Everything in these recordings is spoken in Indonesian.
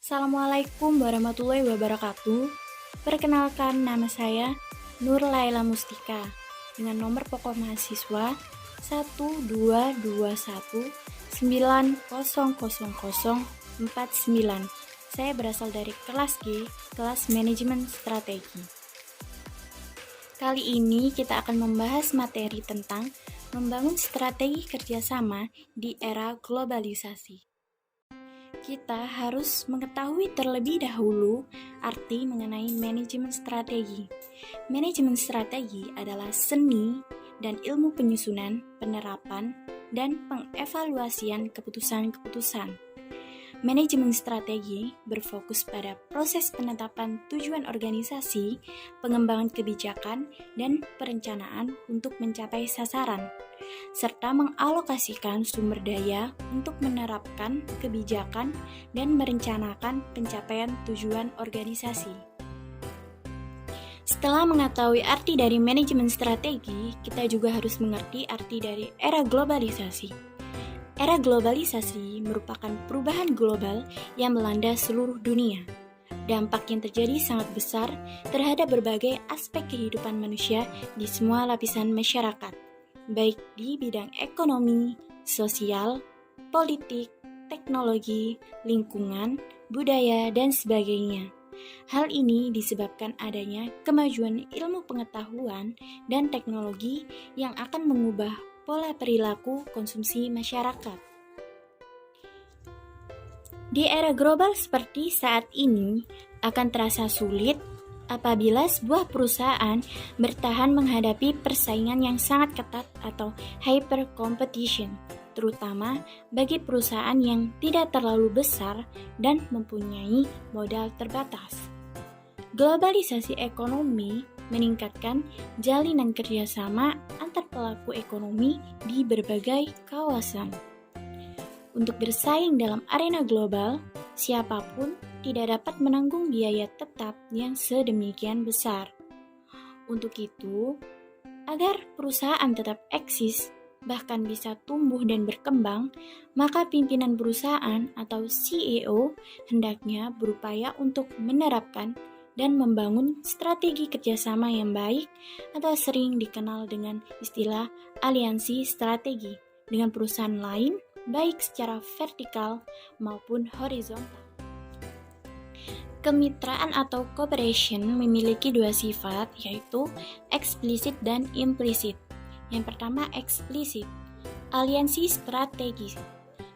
Assalamualaikum warahmatullahi wabarakatuh. Perkenalkan, nama saya Nur Laila Mustika dengan nomor pokok mahasiswa 12219000049. Saya berasal dari kelas G, kelas Manajemen Strategi. Kali ini kita akan membahas materi tentang membangun strategi kerjasama di era globalisasi. Kita harus mengetahui terlebih dahulu arti mengenai manajemen strategi. Manajemen strategi adalah seni dan ilmu penyusunan, penerapan, dan pengevaluasian keputusan-keputusan. Manajemen strategi berfokus pada proses penetapan tujuan organisasi, pengembangan kebijakan, dan perencanaan untuk mencapai sasaran, serta mengalokasikan sumber daya untuk menerapkan kebijakan dan merencanakan pencapaian tujuan organisasi. Setelah mengetahui arti dari manajemen strategi, kita juga harus mengerti arti dari era globalisasi. Era globalisasi merupakan perubahan global yang melanda seluruh dunia. Dampak yang terjadi sangat besar terhadap berbagai aspek kehidupan manusia di semua lapisan masyarakat, baik di bidang ekonomi, sosial, politik, teknologi, lingkungan, budaya, dan sebagainya. Hal ini disebabkan adanya kemajuan ilmu pengetahuan dan teknologi yang akan mengubah pola perilaku konsumsi masyarakat. Di era global seperti saat ini, akan terasa sulit apabila sebuah perusahaan bertahan menghadapi persaingan yang sangat ketat atau hyper competition, terutama bagi perusahaan yang tidak terlalu besar dan mempunyai modal terbatas. Globalisasi ekonomi meningkatkan jalinan kerjasama antar pelaku ekonomi di berbagai kawasan. Untuk bersaing dalam arena global, siapapun tidak dapat menanggung biaya tetap yang sedemikian besar. Untuk itu, agar perusahaan tetap eksis, bahkan bisa tumbuh dan berkembang, maka pimpinan perusahaan atau CEO hendaknya berupaya untuk menerapkan dan membangun strategi kerjasama yang baik atau sering dikenal dengan istilah aliansi strategi dengan perusahaan lain, baik secara vertikal maupun horizontal. Kemitraan atau cooperation memiliki dua sifat, yaitu eksplisit dan implisit. Yang pertama, eksplisit, aliansi strategi.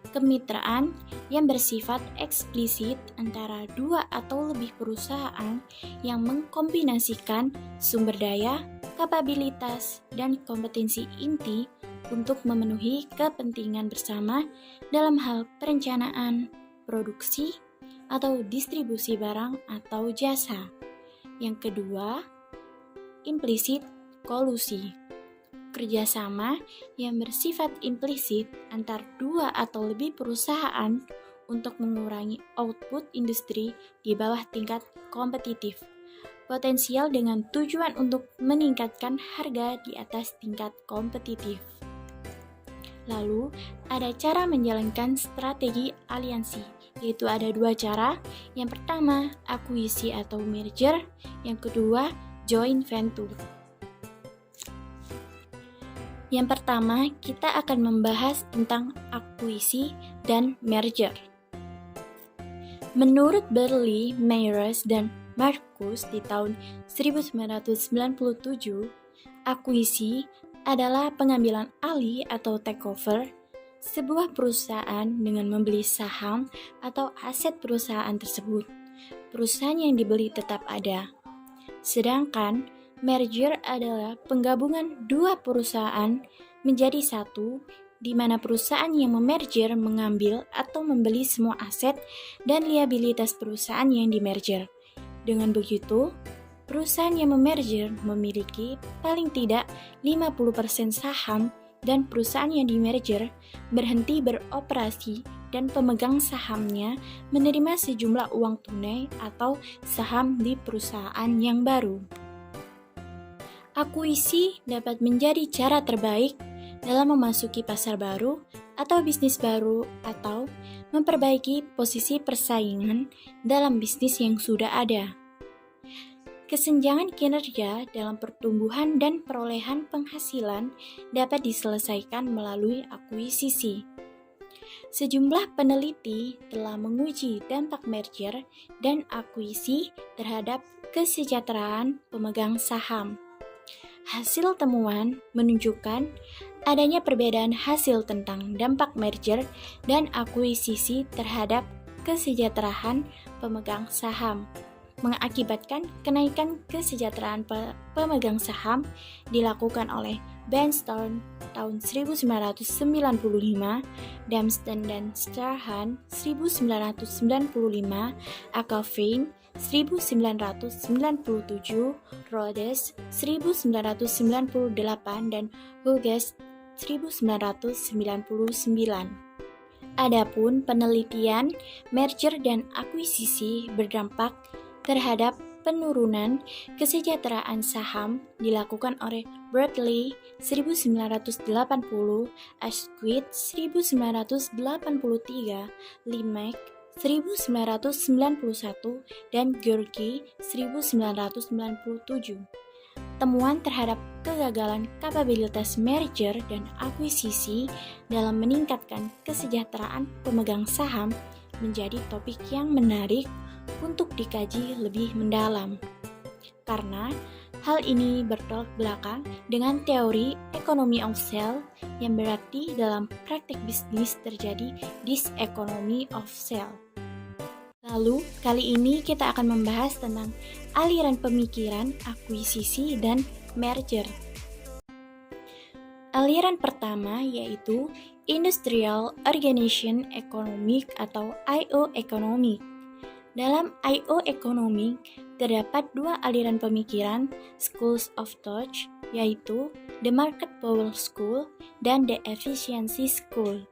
Kemitraan yang bersifat eksplisit antara dua atau lebih perusahaan yang mengkombinasikan sumber daya, kapabilitas, dan kompetensi inti untuk memenuhi kepentingan bersama dalam hal perencanaan, produksi, atau distribusi barang atau jasa. Yang kedua, implisit kolusi. Kerjasama yang bersifat implisit antar dua atau lebih perusahaan untuk mengurangi output industri di bawah tingkat kompetitif, potensial dengan tujuan untuk meningkatkan harga di atas tingkat kompetitif. Lalu, ada cara menjalankan strategi aliansi, yaitu ada dua cara. Yang pertama, akuisisi atau merger. Yang kedua, joint venture. Yang pertama, kita akan membahas tentang akuisisi dan merger. Menurut Berli, Meyers, dan Marcus di tahun 1997, akuisisi adalah pengambilan alih atau takeover sebuah perusahaan dengan membeli saham atau aset perusahaan tersebut. Perusahaan yang dibeli tetap ada. Sedangkan merger adalah penggabungan dua perusahaan menjadi satu, di mana perusahaan yang memerger mengambil atau membeli semua aset dan liabilitas perusahaan yang dimerger. Dengan begitu, perusahaan yang memerger memiliki paling tidak 50% saham dan perusahaan yang dimerger berhenti beroperasi dan pemegang sahamnya menerima sejumlah uang tunai atau saham di perusahaan yang baru. Akuisisi dapat menjadi cara terbaik dalam memasuki pasar baru atau bisnis baru atau memperbaiki posisi persaingan dalam bisnis yang sudah ada. Kesenjangan kinerja dalam pertumbuhan dan perolehan penghasilan dapat diselesaikan melalui akuisisi. Sejumlah peneliti telah menguji dampak merger dan akuisisi terhadap kesejahteraan pemegang saham. Hasil temuan menunjukkan adanya perbedaan hasil tentang dampak merger dan akuisisi terhadap kesejahteraan pemegang saham, mengakibatkan kenaikan kesejahteraan pemegang saham dilakukan oleh Bernstein tahun 1995, Damston dan Strahan 1995, Akafin 1997, Rhodes 1998, dan Hughes 1999. Adapun penelitian merger dan akuisisi berdampak terhadap penurunan kesejahteraan saham dilakukan oleh Bradley 1980, Asquith 1983, Limek 1991, dan Georgi 1997. Temuan terhadap kegagalan kapabilitas merger dan akuisisi dalam meningkatkan kesejahteraan pemegang saham menjadi topik yang menarik untuk dikaji lebih mendalam. Karena hal ini bertolak belakang dengan teori economy of scale, yang berarti dalam praktik bisnis terjadi diseconomy of scale. Lalu, kali ini kita akan membahas tentang aliran pemikiran akuisisi dan merger. Aliran pertama yaitu Industrial Organization Economic atau IO Economic. Dalam IO Economic terdapat dua aliran pemikiran schools of thought, yaitu the Market Power School dan the Efficiency School.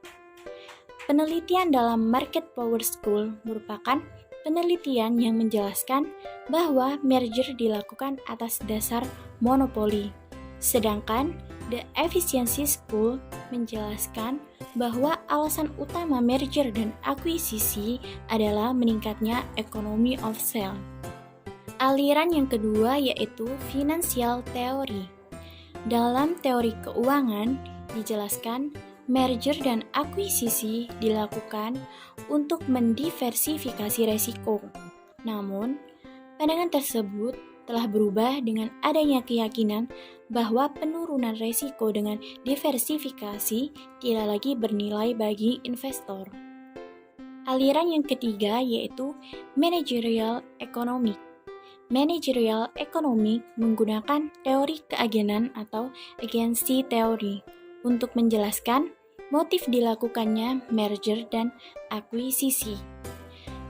Penelitian dalam Market Power School merupakan penelitian yang menjelaskan bahwa merger dilakukan atas dasar monopoli, sedangkan the Efficiency School menjelaskan bahwa alasan utama merger dan akuisisi adalah meningkatnya economy of scale. Aliran yang kedua yaitu Financial Theory. Dalam teori keuangan dijelaskan merger dan akuisisi dilakukan untuk mendiversifikasi resiko. Namun, pandangan tersebut telah berubah dengan adanya keyakinan bahwa penurunan resiko dengan diversifikasi tidak lagi bernilai bagi investor. Aliran yang ketiga yaitu Managerial Economic. Managerial Economic menggunakan teori keagenan atau agency theory untuk menjelaskan motif dilakukannya merger dan akuisisi.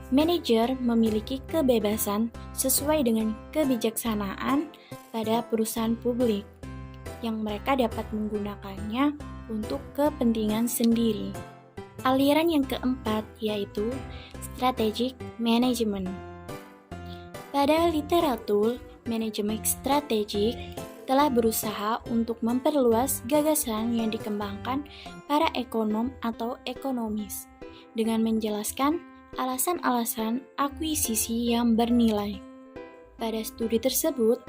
Manajer memiliki kebebasan sesuai dengan kebijaksanaan pada perusahaan publik, yang mereka dapat menggunakannya untuk kepentingan sendiri. Aliran yang keempat yaitu Strategic Management. Pada literatur manajemen strategik telah berusaha untuk memperluas gagasan yang dikembangkan para ekonom atau ekonomis dengan menjelaskan alasan-alasan akuisisi yang bernilai. Pada studi tersebut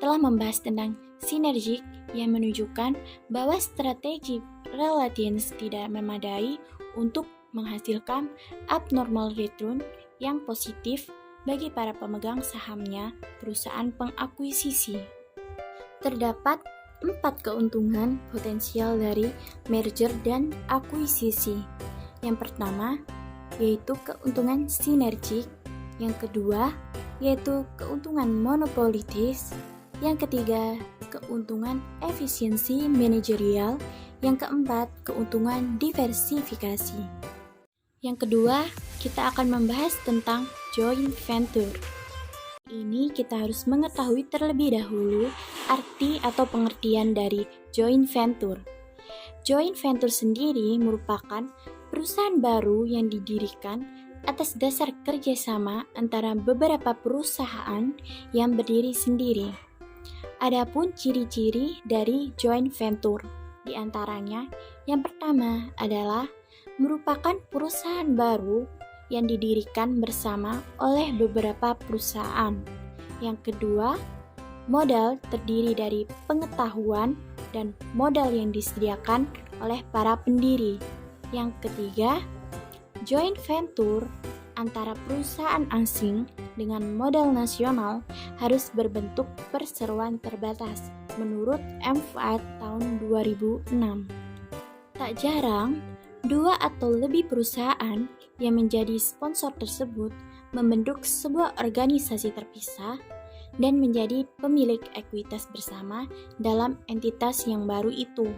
telah membahas tentang sinergik yang menunjukkan bahwa strategi relations tidak memadai untuk menghasilkan abnormal return yang positif bagi para pemegang sahamnya perusahaan pengakuisisi. Terdapat 4 keuntungan potensial dari merger dan akuisisi. Yang pertama, yaitu keuntungan sinergik. Yang kedua, yaitu keuntungan monopolitis. Yang ketiga, keuntungan efisiensi manajerial. Yang keempat, keuntungan diversifikasi. Yang kedua, kita akan membahas tentang joint venture. Ini kita harus mengetahui terlebih dahulu arti atau pengertian dari joint venture. Joint venture sendiri merupakan perusahaan baru yang didirikan atas dasar kerjasama antara beberapa perusahaan yang berdiri sendiri. Adapun ciri-ciri dari joint venture. Di antaranya, yang pertama adalah merupakan perusahaan baru yang didirikan bersama oleh beberapa perusahaan. Yang kedua, modal terdiri dari pengetahuan dan modal yang disediakan oleh para pendiri. Yang ketiga, joint venture antara perusahaan asing dengan modal nasional harus berbentuk perseroan terbatas menurut M4 tahun 2006. Tak jarang, 2 atau lebih perusahaan yang menjadi sponsor tersebut membentuk sebuah organisasi terpisah dan menjadi pemilik ekuitas bersama dalam entitas yang baru itu.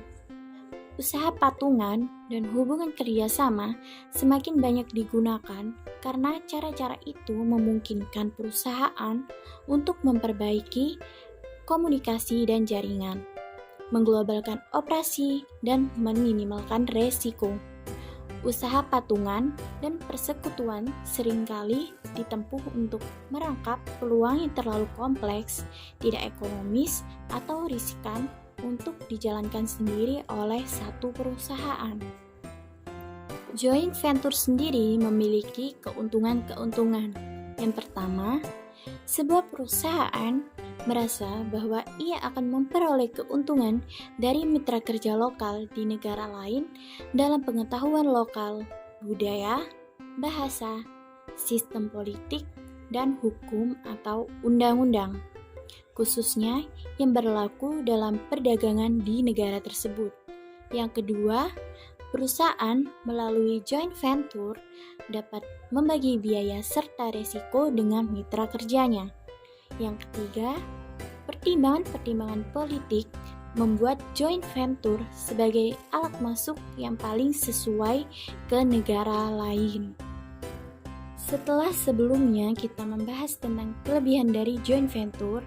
Usaha patungan dan hubungan kerjasama semakin banyak digunakan karena cara-cara itu memungkinkan perusahaan untuk memperbaiki komunikasi dan jaringan, mengglobalkan operasi, dan meminimalkan resiko. Usaha patungan dan persekutuan seringkali ditempuh untuk merangkap peluang yang terlalu kompleks, tidak ekonomis, atau riskan untuk dijalankan sendiri oleh satu perusahaan. Joint venture sendiri memiliki keuntungan-keuntungan. Yang pertama, sebuah perusahaan merasa bahwa ia akan memperoleh keuntungan dari mitra kerja lokal di negara lain dalam pengetahuan lokal, budaya, bahasa, sistem politik, dan hukum atau undang-undang, khususnya yang berlaku dalam perdagangan di negara tersebut. Yang kedua, perusahaan melalui joint venture dapat membagi biaya serta resiko dengan mitra kerjanya. Yang ketiga, pertimbangan-pertimbangan politik membuat joint venture sebagai alat masuk yang paling sesuai ke negara lain. Setelah sebelumnya kita membahas tentang kelebihan dari joint venture,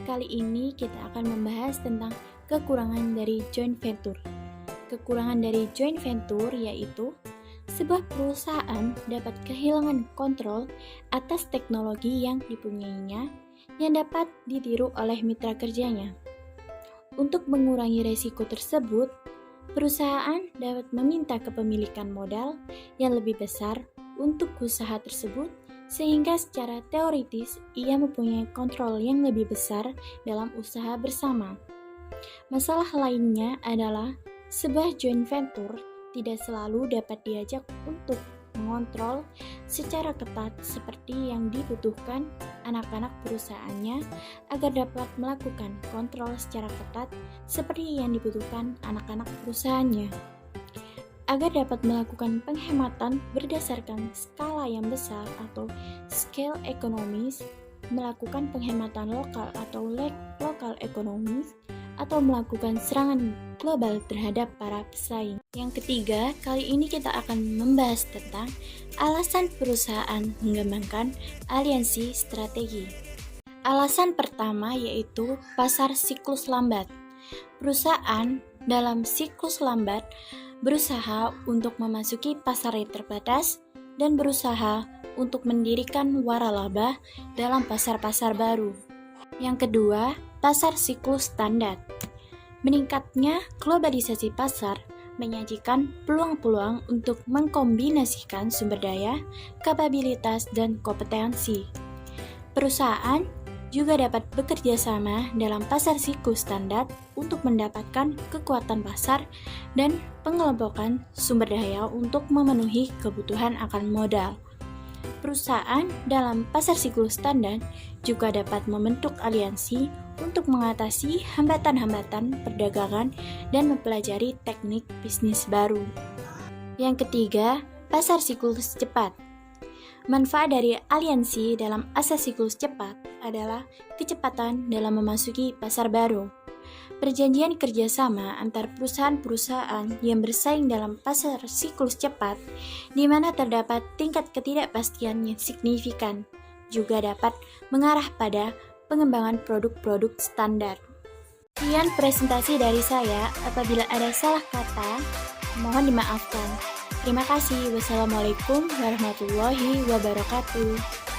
kali ini kita akan membahas tentang kekurangan dari joint venture. Kekurangan dari joint venture yaitu sebuah perusahaan dapat kehilangan kontrol atas teknologi yang dipunyainya yang dapat ditiru oleh mitra kerjanya. Untuk mengurangi resiko tersebut, perusahaan dapat meminta kepemilikan modal yang lebih besar untuk usaha tersebut sehingga secara teoritis ia mempunyai kontrol yang lebih besar dalam usaha bersama. Masalah lainnya adalah sebuah joint venture tidak selalu dapat diajak untuk mengontrol secara ketat seperti yang dibutuhkan anak-anak perusahaannya agar dapat melakukan kontrol secara ketat seperti yang dibutuhkan anak-anak perusahaannya. Agar dapat melakukan penghematan berdasarkan skala yang besar atau scale ekonomis, melakukan penghematan lokal atau lokal ekonomis, atau melakukan serangan global terhadap para pesaing. Yang ketiga, kali ini kita akan membahas tentang alasan perusahaan mengembangkan aliansi strategi. Alasan pertama yaitu pasar siklus lambat. Perusahaan dalam siklus lambat berusaha untuk memasuki pasar yang terbatas dan berusaha untuk mendirikan waralaba dalam pasar-pasar baru. Yang kedua, pasar siklus standar. Meningkatnya globalisasi pasar menyajikan peluang-peluang untuk mengkombinasikan sumber daya, kapabilitas, dan kompetensi. Perusahaan juga dapat bekerja sama dalam pasar siklus standar untuk mendapatkan kekuatan pasar dan pengelompokan sumber daya untuk memenuhi kebutuhan akan modal. Perusahaan dalam pasar siklus standar juga dapat membentuk aliansi untuk mengatasi hambatan-hambatan perdagangan dan mempelajari teknik bisnis baru. Yang ketiga, pasar siklus cepat. Manfaat dari aliansi dalam pasar siklus cepat adalah kecepatan dalam memasuki pasar baru. Perjanjian kerjasama antar perusahaan-perusahaan yang bersaing dalam pasar siklus cepat, di mana terdapat tingkat ketidakpastian yang signifikan, juga dapat mengarah pada pengembangan produk-produk standar. Sekian presentasi dari saya. Apabila ada salah kata, mohon dimaafkan. Terima kasih. Wassalamualaikum warahmatullahi wabarakatuh.